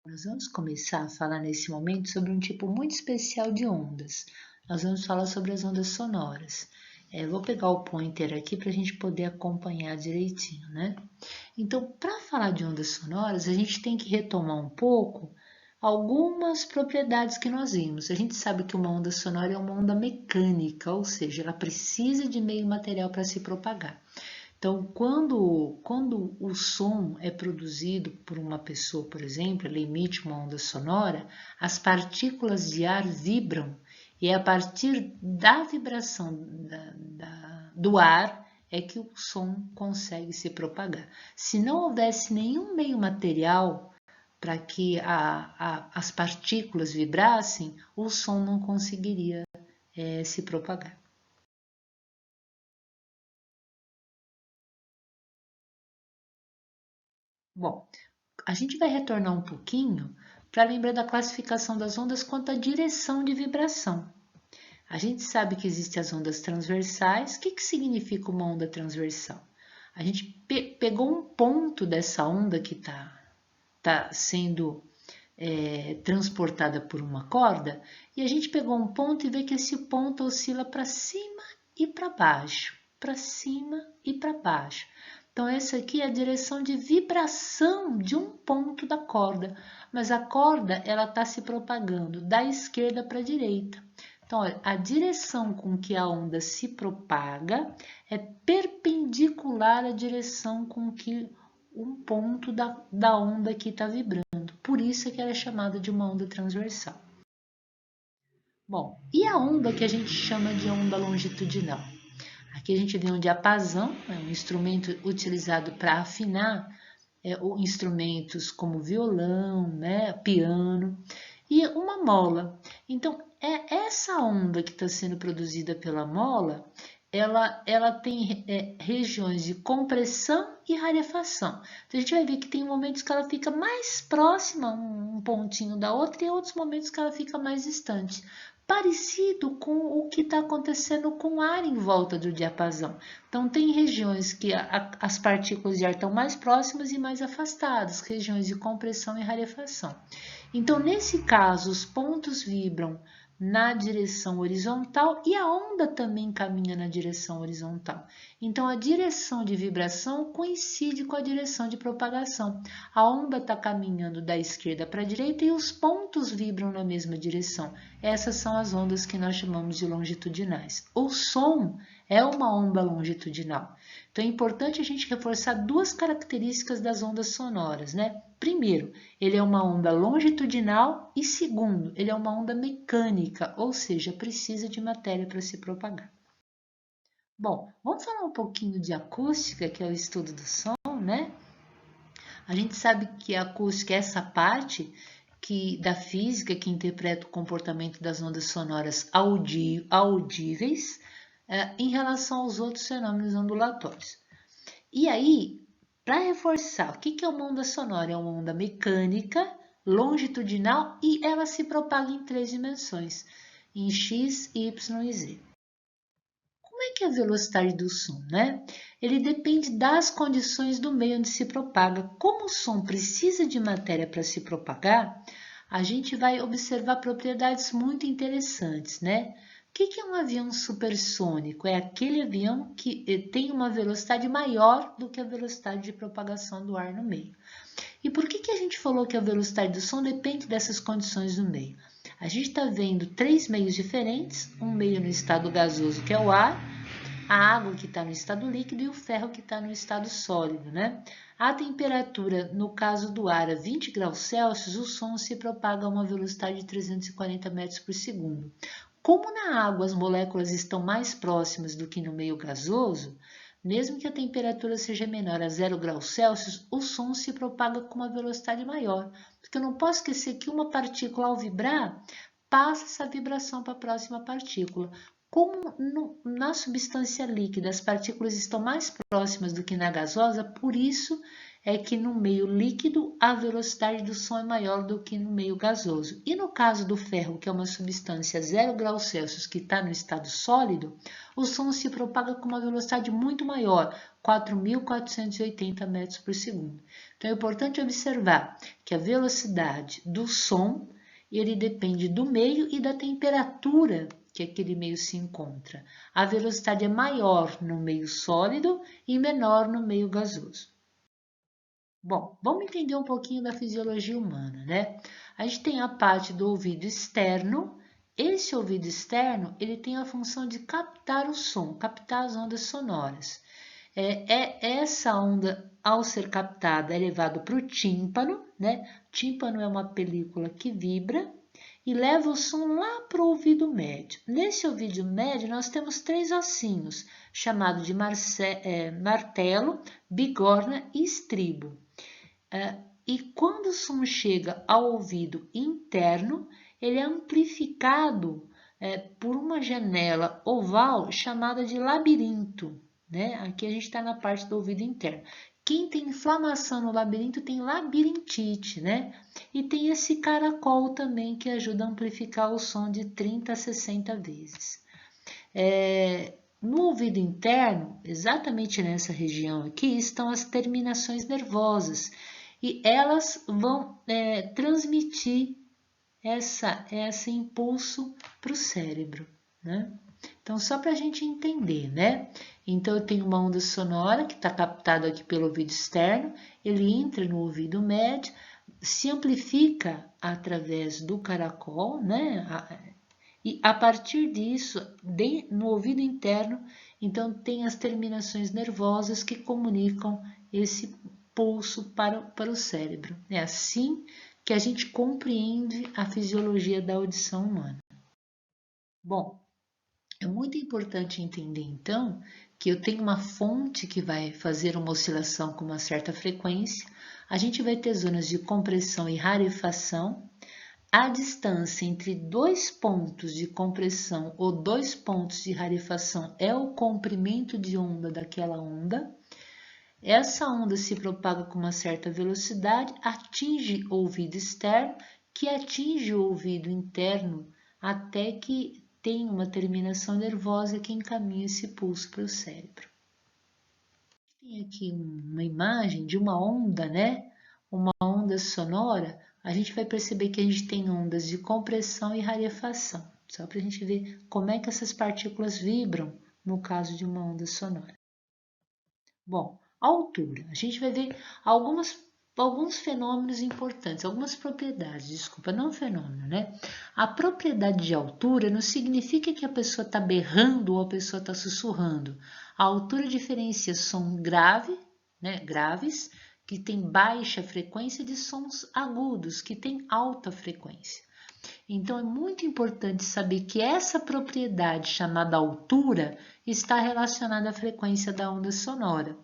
Nós vamos começar a falar nesse momento sobre um tipo muito especial de ondas. Nós vamos falar sobre as ondas sonoras. Vou pegar o pointer aqui para a gente poder acompanhar direitinho, né? Então, para falar de ondas sonoras, a gente tem que retomar um pouco algumas propriedades que nós vimos. A gente sabe que uma onda sonora é uma onda mecânica, ou seja, ela precisa de meio material para se propagar. Então, quando o som é produzido por uma pessoa, por exemplo, ela emite uma onda sonora, as partículas de ar vibram e é a partir da vibração do ar é que o som consegue se propagar. Se não houvesse nenhum meio material para que as partículas vibrassem, o som não conseguiria se propagar. Bom, a gente vai retornar um pouquinho para lembrar da classificação das ondas quanto à direção de vibração. A gente sabe que existem as ondas transversais. O que significa uma onda transversal? A gente pegou um ponto dessa onda que tá sendo transportada por uma corda e a gente pegou um ponto e vê que esse ponto oscila para cima e para baixo, para cima e para baixo. Então, essa aqui é a direção de vibração de um ponto da corda, mas a corda ela está se propagando da esquerda para a direita. Então, olha, a direção com que a onda se propaga é perpendicular à direção com que um ponto da onda aqui está vibrando. Por isso é que ela é chamada de uma onda transversal. Bom, e a onda que a gente chama de onda longitudinal? Aqui a gente vê um diapasão, é um instrumento utilizado para afinar instrumentos como violão, né, piano, e uma mola. Então, essa onda que está sendo produzida pela mola, ela tem regiões de compressão e rarefação. Então, a gente vai ver que tem momentos que ela fica mais próxima, um pontinho da outra, e outros momentos que ela fica mais distante. Parecido com o que está acontecendo com o ar em volta do diapasão. Então, tem regiões que as partículas de ar estão mais próximas e mais afastadas, regiões de compressão e rarefação. Então, nesse caso, os pontos vibram na direção horizontal e a onda também caminha na direção horizontal. Então, a direção de vibração coincide com a direção de propagação. A onda está caminhando da esquerda para a direita e os pontos vibram na mesma direção. Essas são as ondas que nós chamamos de longitudinais. O som é uma onda longitudinal. Então, é importante a gente reforçar duas características das ondas sonoras, né? Primeiro, ele é uma onda longitudinal e segundo, ele é uma onda mecânica, ou seja, precisa de matéria para se propagar. Bom, vamos falar um pouquinho de acústica, que é o estudo do som, né? A gente sabe que a acústica é essa parte da física que interpreta o comportamento das ondas sonoras audíveis em relação aos outros fenômenos ondulatórios. E aí, para reforçar, o que é uma onda sonora? É uma onda mecânica, longitudinal e ela se propaga em 3 dimensões, em x, y e z. Como é que é a velocidade do som, né? Ele depende das condições do meio onde se propaga. Como o som precisa de matéria para se propagar, a gente vai observar propriedades muito interessantes, né? O que é um avião supersônico? É aquele avião que tem uma velocidade maior do que a velocidade de propagação do ar no meio. E por que a gente falou que a velocidade do som depende dessas condições do meio? A gente está vendo 3 meios diferentes, um meio no estado gasoso, que é o ar, a água que está no estado líquido e o ferro que está no estado sólido, né? A temperatura, no caso do ar, a 20 graus Celsius, o som se propaga a uma velocidade de 340 metros por segundo. Como na água as moléculas estão mais próximas do que no meio gasoso, mesmo que a temperatura seja menor a 0 graus Celsius, o som se propaga com uma velocidade maior. Porque eu não posso esquecer que uma partícula, ao vibrar, passa essa vibração para a próxima partícula. Como na substância líquida as partículas estão mais próximas do que na gasosa, por isso é que no meio líquido a velocidade do som é maior do que no meio gasoso. E no caso do ferro, que é uma substância a 0 graus Celsius que está no estado sólido, o som se propaga com uma velocidade muito maior, 4.480 metros por segundo. Então é importante observar que a velocidade do som ele depende do meio e da temperatura que aquele meio se encontra. A velocidade é maior no meio sólido e menor no meio gasoso. Bom, vamos entender um pouquinho da fisiologia humana, né? A gente tem a parte do ouvido externo. Esse ouvido externo, ele tem a função de captar o som, captar as ondas sonoras. Essa onda, ao ser captada, é levada para o tímpano, né? Tímpano é uma película que vibra e leva o som lá para o ouvido médio. Nesse ouvido médio, nós temos 3 ossinhos, chamados de martelo, bigorna e estribo. E quando o som chega ao ouvido interno, ele é amplificado por uma janela oval chamada de labirinto, né? Aqui a gente está na parte do ouvido interno. Quem tem inflamação no labirinto tem labirintite, né? E tem esse caracol também que ajuda a amplificar o som de 30 a 60 vezes. No ouvido interno, exatamente nessa região aqui, estão as terminações nervosas e elas vão transmitir esse impulso para o cérebro, né? Então, só para a gente entender, né? Então, eu tenho uma onda sonora que está captada aqui pelo ouvido externo, ele entra no ouvido médio, se amplifica através do caracol, né? E a partir disso, no ouvido interno, então tem as terminações nervosas que comunicam esse pulso para o cérebro. É assim que a gente compreende a fisiologia da audição humana. Bom, é muito importante entender então que eu tenho uma fonte que vai fazer uma oscilação com uma certa frequência, a gente vai ter zonas de compressão e rarefação. A distância entre 2 pontos de compressão ou 2 pontos de rarefação é o comprimento de onda daquela onda. Essa onda se propaga com uma certa velocidade, atinge o ouvido externo, que atinge o ouvido interno, até que tem uma terminação nervosa que encaminha esse pulso para o cérebro. Tem aqui uma imagem de uma onda, né? Uma onda sonora. A gente vai perceber que a gente tem ondas de compressão e rarefação, só para a gente ver como é que essas partículas vibram no caso de uma onda sonora. Bom, a altura. A gente vai ver alguns fenômenos importantes, algumas propriedades, desculpa, não fenômeno, né? A propriedade de altura não significa que a pessoa está berrando ou a pessoa está sussurrando. A altura diferencia som grave, né, graves, que tem baixa frequência, de sons agudos, que tem alta frequência. Então, é muito importante saber que essa propriedade chamada altura está relacionada à frequência da onda sonora.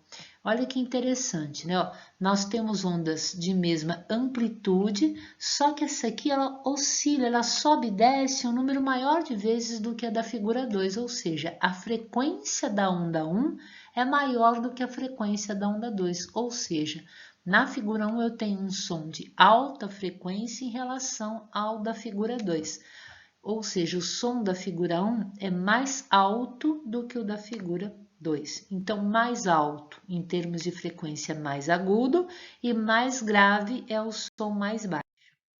Olha que interessante, né? Nós temos ondas de mesma amplitude, só que essa aqui ela oscila, ela sobe e desce um número maior de vezes do que a da figura 2, ou seja, a frequência da onda 1 é maior do que a frequência da onda 2, ou seja, na figura 1 eu tenho um som de alta frequência em relação ao da figura 2, ou seja, o som da figura 1 é mais alto do que o da figura 2. Então, mais alto em termos de frequência mais agudo e mais grave é o som mais baixo,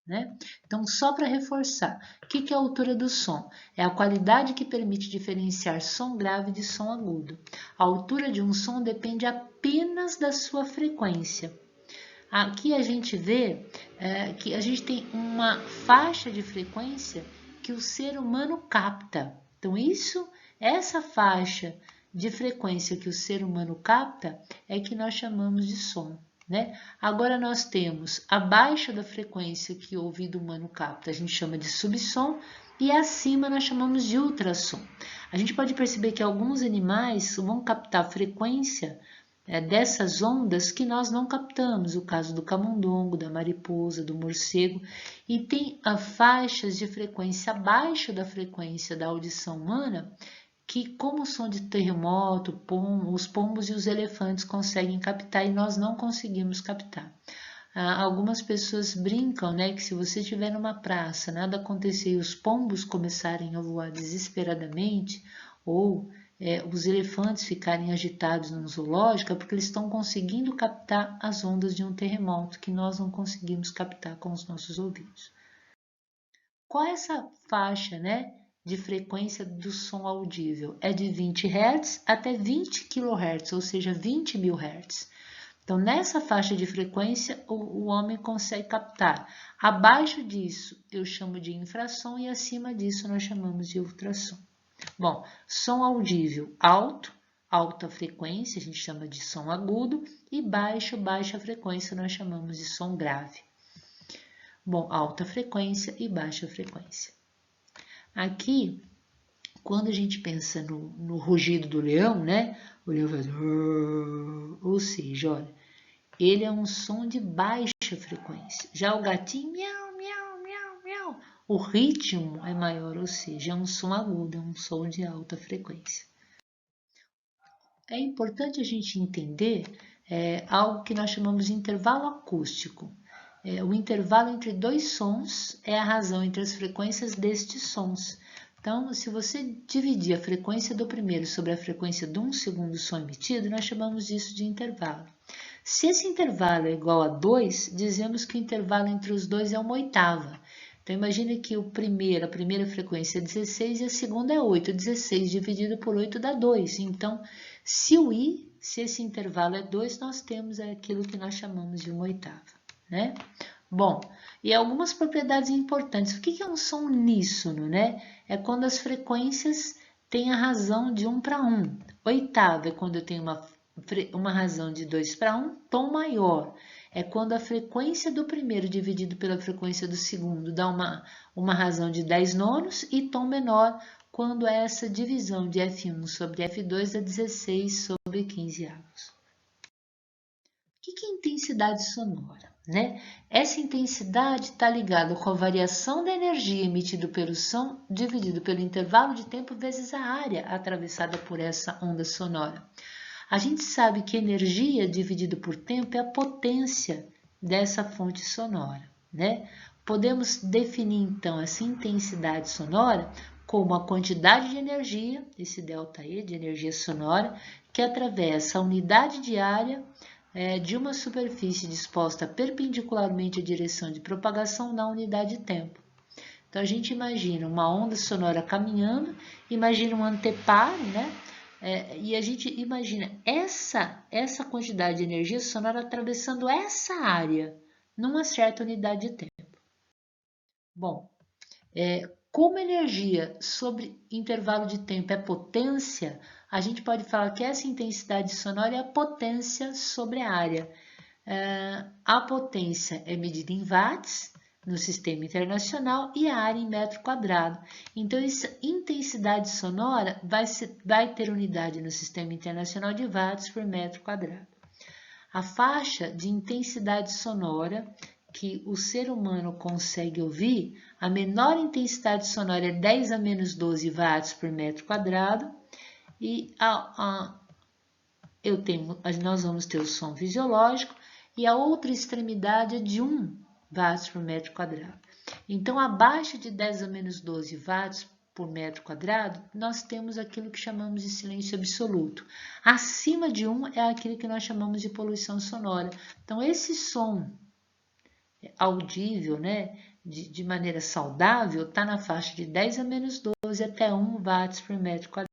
né? Então, só para reforçar, o que é a altura do som? É a qualidade que permite diferenciar som grave de som agudo. A altura de um som depende apenas da sua frequência. Aqui a gente vê que a gente tem uma faixa de frequência que o ser humano capta. Então, essa faixa de frequência que o ser humano capta é que nós chamamos de som, né? Agora nós temos abaixo da frequência que o ouvido humano capta, a gente chama de subsom, e acima nós chamamos de ultrassom. A gente pode perceber que alguns animais vão captar frequência dessas ondas que nós não captamos, o caso do camundongo, da mariposa, do morcego, e tem faixas de frequência abaixo da frequência da audição humana que, como o som de terremoto, os pombos e os elefantes conseguem captar e nós não conseguimos captar. Algumas pessoas brincam, né, que se você estiver numa praça, nada acontecer e os pombos começarem a voar desesperadamente, ou os elefantes ficarem agitados no zoológico, é porque eles estão conseguindo captar as ondas de um terremoto que nós não conseguimos captar com os nossos ouvidos. Qual é essa faixa, né, de frequência do som audível? É de 20 Hz até 20 kHz, ou seja, 20 mil Hz. Então, nessa faixa de frequência, o homem consegue captar. Abaixo disso, eu chamo de infrassom e acima disso nós chamamos de ultrassom. Bom, som audível alto, alta frequência, a gente chama de som agudo, e baixo, baixa frequência, nós chamamos de som grave. Bom, alta frequência e baixa frequência. Aqui, quando a gente pensa no rugido do leão, né? O leão faz... Ou seja, olha, ele é um som de baixa frequência. Já o gatinho, miau, miau, miau, miau, o ritmo é maior, ou seja, é um som agudo, é um som de alta frequência. É importante a gente entender algo que nós chamamos de intervalo acústico. O intervalo entre dois sons é a razão entre as frequências destes sons. Então, se você dividir a frequência do primeiro sobre a frequência de um segundo som emitido, nós chamamos isso de intervalo. Se esse intervalo é igual a 2, dizemos que o intervalo entre os dois é uma oitava. Então, imagine que a primeira frequência é 16 e a segunda é 8. 16 dividido por 8 dá 2. Então, se esse intervalo é 2, nós temos aquilo que nós chamamos de uma oitava, né? Bom, e algumas propriedades importantes. O que é um som uníssono, né? É quando as frequências têm a razão de 1 para 1. Oitava é quando eu tenho uma razão de 2 para 1, tom maior. É quando a frequência do primeiro dividido pela frequência do segundo dá uma razão de 10 nonos, e tom menor quando essa divisão de F1 sobre F2 é 16 sobre 15 avos. O que é intensidade sonora? Né? Essa intensidade está ligada com a variação da energia emitida pelo som dividido pelo intervalo de tempo vezes a área atravessada por essa onda sonora. A gente sabe que energia dividido por tempo é a potência dessa fonte sonora, né? Podemos definir então essa intensidade sonora como a quantidade de energia, esse ΔE de energia sonora, que atravessa a unidade de área de uma superfície disposta perpendicularmente à direção de propagação na unidade de tempo. Então a gente imagina uma onda sonora caminhando, imagina um anteparo, né? E a gente imagina essa quantidade de energia sonora atravessando essa área numa certa unidade de tempo. Bom, como energia sobre intervalo de tempo é potência, a gente pode falar que essa intensidade sonora é a potência sobre a área. A potência é medida em watts no sistema internacional e a área em metro quadrado. Então, essa intensidade sonora vai ter unidade no sistema internacional de watts por metro quadrado. A faixa de intensidade sonora que o ser humano consegue ouvir, a menor intensidade sonora é 10 a menos 12 watts por metro quadrado, e nós vamos ter o som fisiológico, e a outra extremidade é de 1 watts por metro quadrado. Então, abaixo de 10 a menos 12 watts por metro quadrado, nós temos aquilo que chamamos de silêncio absoluto. Acima de 1 é aquilo que nós chamamos de poluição sonora. Então, esse som audível, né, de maneira saudável, está na faixa de 10 a menos 12 até 1 watts por metro quadrado.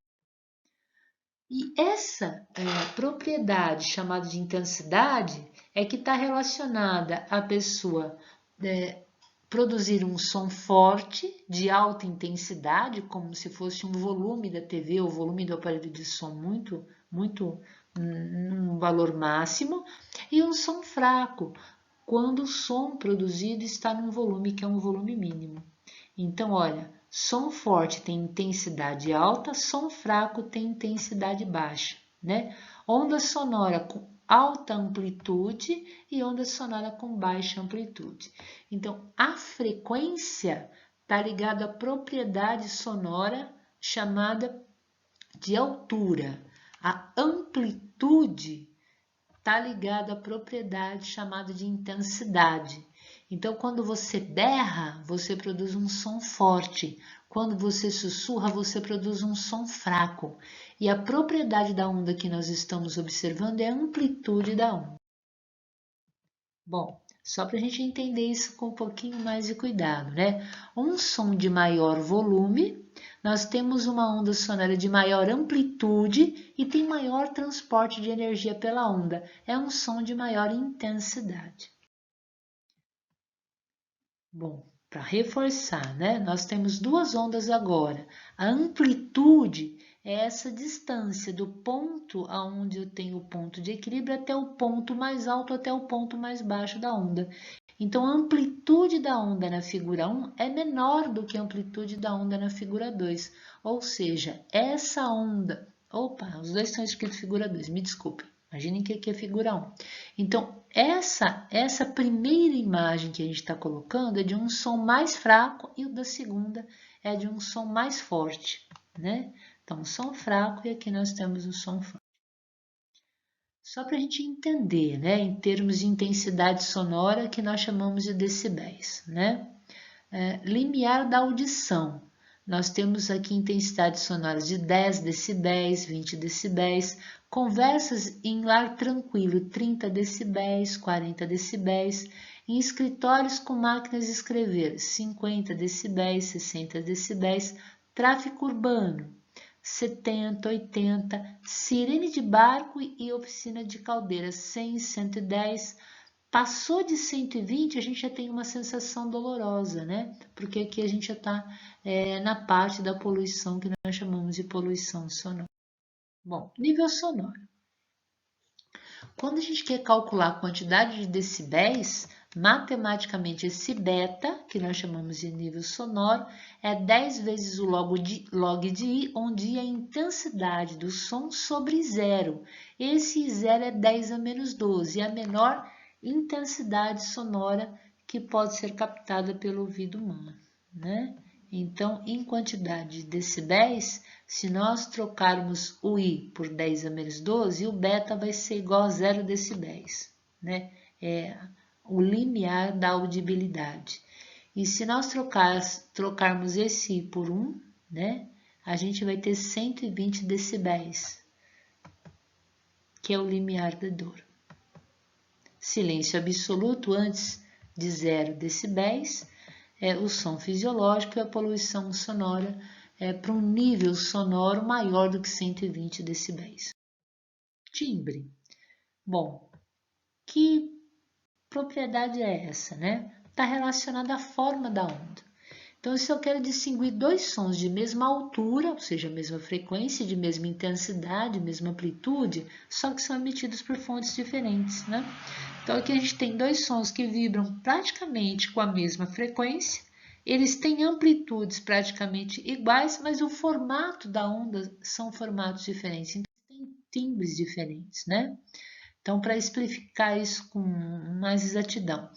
E essa propriedade chamada de intensidade é que está relacionada à pessoa produzir um som forte, de alta intensidade, como se fosse um volume da TV ou volume do aparelho de som muito num valor máximo, e um som fraco, quando o som produzido está num volume que é um volume mínimo. Então, olha, som forte tem intensidade alta, som fraco tem intensidade baixa, né? Onda sonora com alta amplitude e onda sonora com baixa amplitude. Então, a frequência está ligada à propriedade sonora chamada de altura. A amplitude está ligada à propriedade chamada de intensidade. Então, quando você berra, você produz um som forte. Quando você sussurra, você produz um som fraco. E a propriedade da onda que nós estamos observando é a amplitude da onda. Bom, só para a gente entender isso com um pouquinho mais de cuidado, né? Um som de maior volume, nós temos uma onda sonora de maior amplitude e tem maior transporte de energia pela onda. É um som de maior intensidade. Bom, para reforçar, né? Nós temos duas ondas agora. A amplitude é essa distância do ponto aonde eu tenho o ponto de equilíbrio até o ponto mais alto, até o ponto mais baixo da onda. Então, a amplitude da onda na figura 1 é menor do que a amplitude da onda na figura 2. Ou seja, essa onda... Opa, os dois estão escritos figura 2, me desculpe. Imaginem que aqui é figura 1. Então, essa primeira imagem que a gente está colocando é de um som mais fraco e o da segunda é de um som mais forte, né? Então, som fraco e aqui nós temos o som forte. Só para a gente entender, né? Em termos de intensidade sonora, que nós chamamos de decibéis, né? Limiar da audição. Nós temos aqui intensidades sonoras de 10 decibéis, 20 decibéis, conversas em lar tranquilo, 30 decibéis, 40 decibéis, em escritórios com máquinas de escrever, 50 decibéis, 60 decibéis, tráfego urbano, 70, 80, sirene de barco e oficina de caldeira, 100, 110. Passou de 120, a gente já tem uma sensação dolorosa, né? Porque aqui a gente já está na parte da poluição que nós chamamos de poluição sonora. Bom, nível sonoro. Quando a gente quer calcular a quantidade de decibéis, matematicamente esse beta, que nós chamamos de nível sonoro, é 10 vezes o log de I, onde I é a intensidade do som sobre zero. Esse zero é 10 a menos 12, é a menor intensidade sonora que pode ser captada pelo ouvido humano, né? Então, em quantidade de decibéis, se nós trocarmos o I por 10 a menos 12, o beta vai ser igual a 0 decibéis, né? É o limiar da audibilidade. E se nós trocarmos esse I por 1, né? A gente vai ter 120 decibéis, que é o limiar da dor. Silêncio absoluto antes de 0 decibéis é o som fisiológico e a poluição sonora para um nível sonoro maior do que 120 decibéis. Timbre. Bom, que propriedade é essa, né? Está relacionada à forma da onda. Então, se eu quero distinguir dois sons de mesma altura, ou seja, mesma frequência, de mesma intensidade, mesma amplitude, só que são emitidos por fontes diferentes, né? Então, aqui a gente tem dois sons que vibram praticamente com a mesma frequência, eles têm amplitudes praticamente iguais, mas o formato da onda são formatos diferentes, então tem timbres diferentes, né? Então, para explicar isso com mais exatidão,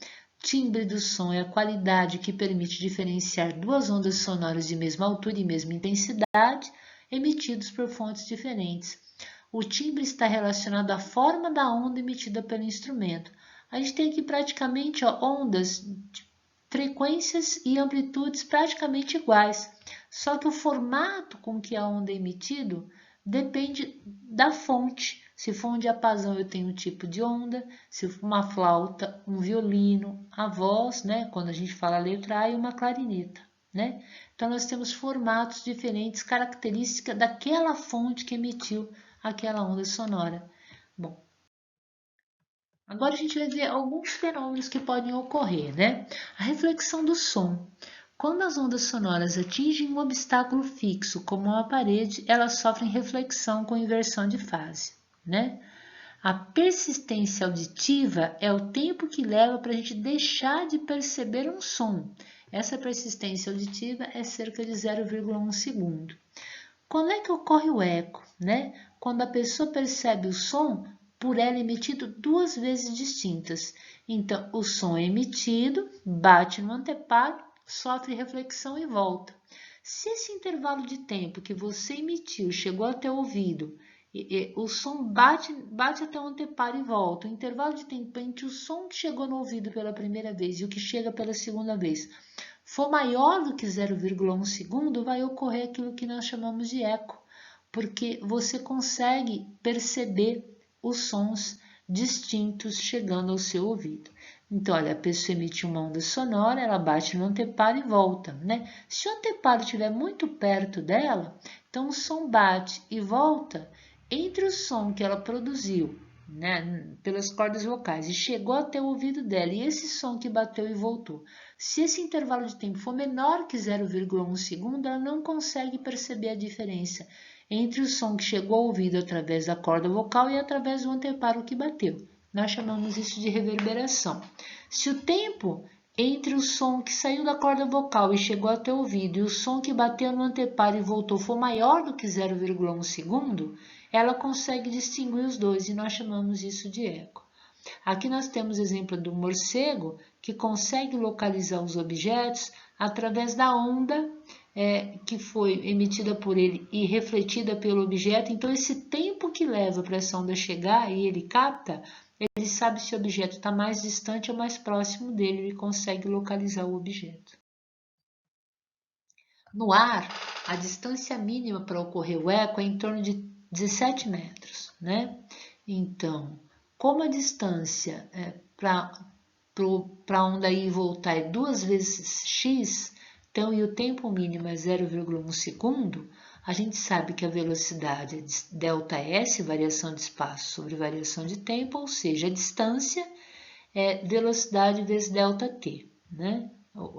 timbre do som é a qualidade que permite diferenciar duas ondas sonoras de mesma altura e mesma intensidade, emitidos por fontes diferentes. O timbre está relacionado à forma da onda emitida pelo instrumento. A gente tem aqui praticamente ondas de frequências e amplitudes praticamente iguais, só que o formato com que a onda é emitida depende da fonte. Se for um diapasão, eu tenho um tipo de onda, se for uma flauta, um violino, a voz, né, quando a gente fala letra A, e uma clarineta, né? Então, nós temos formatos diferentes, características daquela fonte que emitiu aquela onda sonora. Bom, agora a gente vai ver alguns fenômenos que podem ocorrer, né? A reflexão do som. Quando as ondas sonoras atingem um obstáculo fixo, como uma parede, elas sofrem reflexão com inversão de fase, né? A persistência auditiva é o tempo que leva para a gente deixar de perceber um som. Essa persistência auditiva é cerca de 0,1 segundo. Quando é que ocorre o eco, né? Quando a pessoa percebe o som por ela emitido duas vezes distintas. Então, o som é emitido, bate no anteparo, sofre reflexão e volta. Se esse intervalo de tempo que você emitiu chegou até o ouvido, o som bate até o anteparo e volta, o intervalo de tempo entre o som que chegou no ouvido pela primeira vez e o que chega pela segunda vez for maior do que 0,1 segundo, vai ocorrer aquilo que nós chamamos de eco, porque você consegue perceber os sons distintos chegando ao seu ouvido. Então, olha, a pessoa emite uma onda sonora, ela bate no anteparo e volta, né? Se o anteparo estiver muito perto dela, então o som bate e volta entre o som que ela produziu, né, pelas cordas vocais e chegou até o ouvido dela e esse som que bateu e voltou. Se esse intervalo de tempo for menor que 0,1 segundo, ela não consegue perceber a diferença entre o som que chegou ao ouvido através da corda vocal e através do anteparo que bateu. Nós chamamos isso de reverberação. Se o tempo entre o som que saiu da corda vocal e chegou até o ouvido e o som que bateu no anteparo e voltou for maior do que 0,1 segundo, ela consegue distinguir os dois e nós chamamos isso de eco. Aqui nós temos o exemplo do morcego, que consegue localizar os objetos através da onda que foi emitida por ele e refletida pelo objeto. Então, esse tempo que leva para essa onda chegar e ele capta, ele sabe se o objeto está mais distante ou mais próximo dele e consegue localizar o objeto. No ar, a distância mínima para ocorrer o eco é em torno de 17 metros, né? Então, como a distância para a onda ir e voltar é 2 vezes x, então, e o tempo mínimo é 0,1 segundo, a gente sabe que a velocidade é ΔS, variação de espaço sobre variação de tempo, ou seja, a distância é velocidade vezes ΔT, né?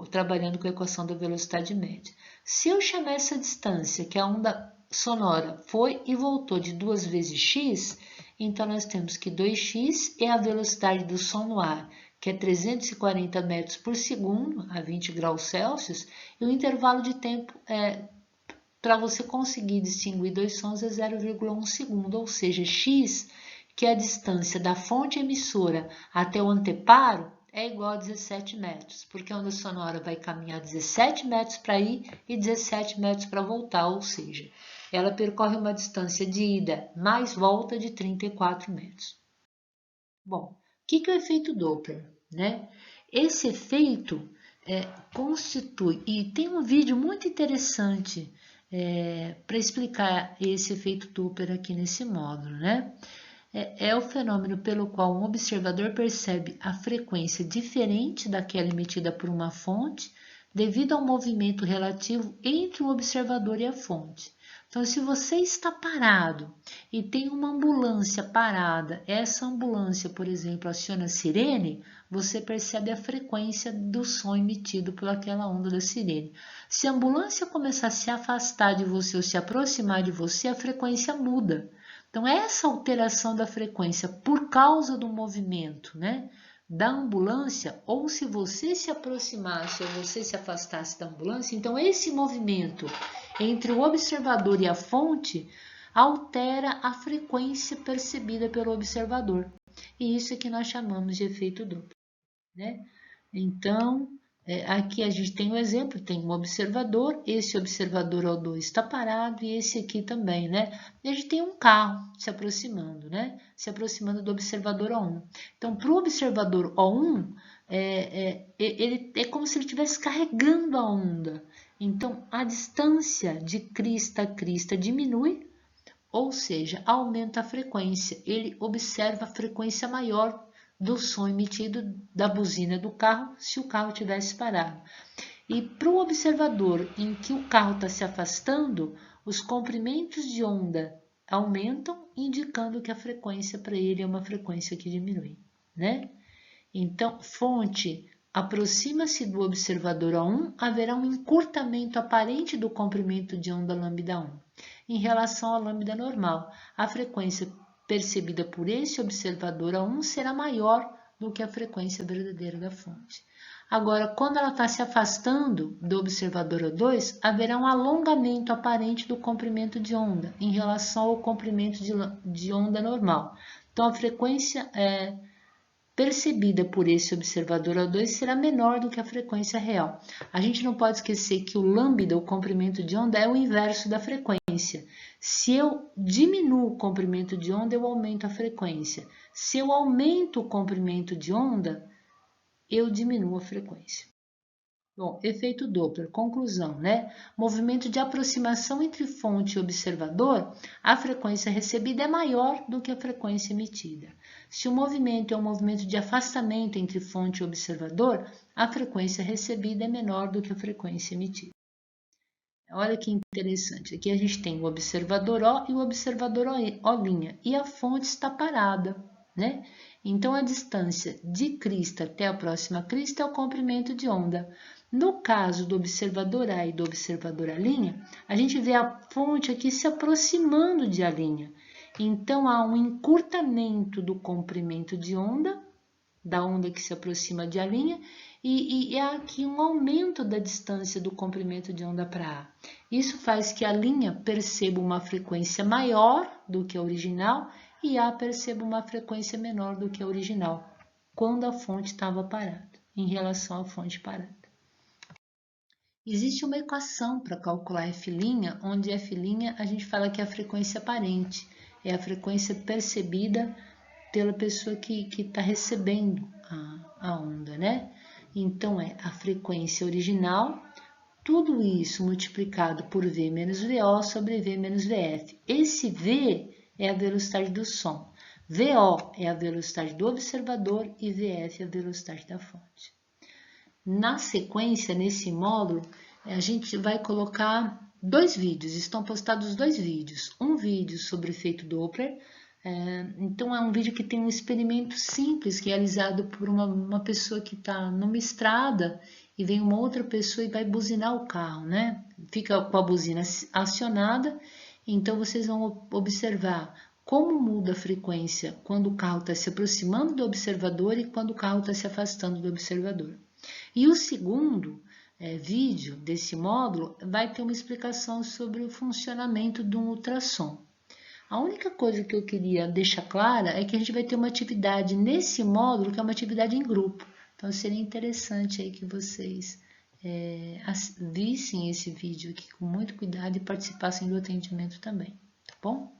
Trabalhando com a equação da velocidade média. Se eu chamar essa distância, que a onda sonora foi e voltou de 2 vezes x, então nós temos que 2x é a velocidade do som no ar, que é 340 metros por segundo, a 20 graus Celsius, e o intervalo de tempo para você conseguir distinguir dois sons é 0,1 segundo, ou seja, x, que é a distância da fonte emissora até o anteparo, é igual a 17 metros, porque a onda sonora vai caminhar 17 metros para ir e 17 metros para voltar, ou seja, ela percorre uma distância de ida mais volta de 34 metros. Bom, o que é o efeito Doppler, né? Esse efeito constitui, e tem um vídeo muito interessante para explicar esse efeito Doppler aqui nesse módulo, né? É o fenômeno pelo qual um observador percebe a frequência diferente daquela emitida por uma fonte devido ao movimento relativo entre o observador e a fonte. Então, se você está parado e tem uma ambulância parada, essa ambulância, por exemplo, aciona a sirene, você percebe a frequência do som emitido por aquela onda da sirene. Se a ambulância começar a se afastar de você ou se aproximar de você, a frequência muda. Então, essa alteração da frequência por causa do movimento, né, da ambulância, ou se você se aproximasse ou você se afastasse da ambulância, então esse movimento entre o observador e a fonte altera a frequência percebida pelo observador. E isso é que nós chamamos de efeito Doppler, né? Então, aqui a gente tem um exemplo, tem um observador, esse observador O2 está parado e esse aqui também, né? E a gente tem um carro se aproximando, né? Se aproximando do observador O1. Então, para o observador O1, ele é como se ele estivesse carregando a onda. Então, a distância de crista a crista diminui, ou seja, aumenta a frequência. Ele observa a frequência maior do som emitido da buzina do carro se o carro tivesse parado. E para o observador em que o carro está se afastando, os comprimentos de onda aumentam, indicando que a frequência para ele é uma frequência que diminui, né? Então, fonte aproxima-se do observador A1, haverá um encurtamento aparente do comprimento de onda lambda 1 em relação à lambda normal. A frequência percebida por esse observador A1 será maior do que a frequência verdadeira da fonte. Agora, quando ela está se afastando do observador A2, haverá um alongamento aparente do comprimento de onda em relação ao comprimento de onda normal. Então, a frequência percebida por esse observador O2 será menor do que a frequência real. A gente não pode esquecer que o lambda, o comprimento de onda, é o inverso da frequência. Se eu diminuo o comprimento de onda, eu aumento a frequência. Se eu aumento o comprimento de onda, eu diminuo a frequência. Bom, efeito Doppler, conclusão, né? Movimento de aproximação entre fonte e observador, a frequência recebida é maior do que a frequência emitida. Se o movimento é um movimento de afastamento entre fonte e observador, a frequência recebida é menor do que a frequência emitida. Olha que interessante, aqui a gente tem o observador O e o observador O', e a fonte está parada, né? Então, a distância de crista até a próxima crista é o comprimento de onda. No caso do observador A e do observador A', a gente vê a fonte aqui se aproximando de A'. Então, há um encurtamento do comprimento de onda, da onda que se aproxima de A', e há aqui um aumento da distância do comprimento de onda para A. Isso faz que a linha perceba uma frequência maior do que a original e A perceba uma frequência menor do que a original, quando a fonte estava parada, em relação à fonte parada. Existe uma equação para calcular F', onde F' a gente fala que é a frequência aparente, é a frequência percebida pela pessoa que está recebendo a onda, né? Então, é a frequência original, tudo isso multiplicado por V menos VO sobre V menos VF. Esse V é a velocidade do som, VO é a velocidade do observador e VF é a velocidade da fonte. Na sequência, nesse módulo, a gente vai colocar dois vídeos, estão postados dois vídeos. Um vídeo sobre o efeito Doppler, então é um vídeo que tem um experimento simples realizado por uma pessoa que está numa estrada e vem uma outra pessoa e vai buzinar o carro, né? Fica com a buzina acionada, então vocês vão observar como muda a frequência quando o carro está se aproximando do observador e quando o carro está se afastando do observador. E o segundo vídeo desse módulo vai ter uma explicação sobre o funcionamento de um ultrassom. A única coisa que eu queria deixar clara é que a gente vai ter uma atividade nesse módulo que é uma atividade em grupo. Então seria interessante aí que vocês vissem esse vídeo aqui com muito cuidado e participassem do atendimento também, tá bom?